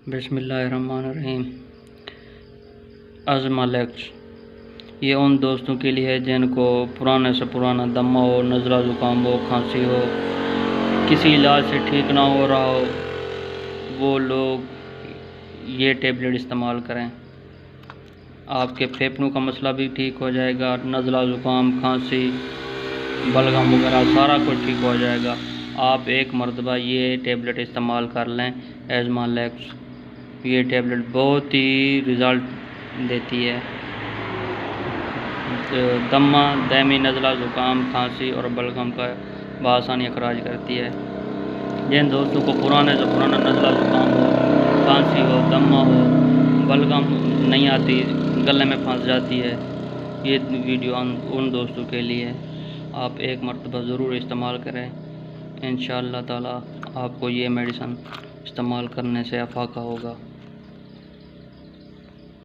बिस्मिल्लाहिर्रहमानिर्रहीम। अज़मालेक्स ये उन दोस्तों के लिए है जिनको पुराने से पुराना दमा हो, नज़ला ज़ुकाम हो, खांसी हो, किसी इलाज से ठीक ना हो रहा हो, वो लोग ये टेबलेट इस्तेमाल करें। आपके फेफड़ों का मसला भी ठीक हो जाएगा, नज़ला ज़ुकाम, खांसी, बलगम वगैरह सारा कुछ ठीक हो जाएगा। आप एक मरतबा ये टेबलेट इस्तेमाल कर लें अज़मालेक्स। ये टेबलेट बहुत ही रिज़ल्ट देती है। दमा, दमी, नज़ला ज़ुकाम, खांसी और बलगम का बआसानी अखराज करती है। जिन दोस्तों को पुराने से पुराना नज़ला ज़ुकाम हो, खांसी हो, दमा हो, बलगम नहीं आती, गले में फंस जाती है, ये वीडियो उन दोस्तों के लिए। आप एक मरतबा ज़रूर इस्तेमाल करें। इंशाअल्लाह ताला आपको ये मेडिसिन इस्तेमाल करने से अफाका होगा।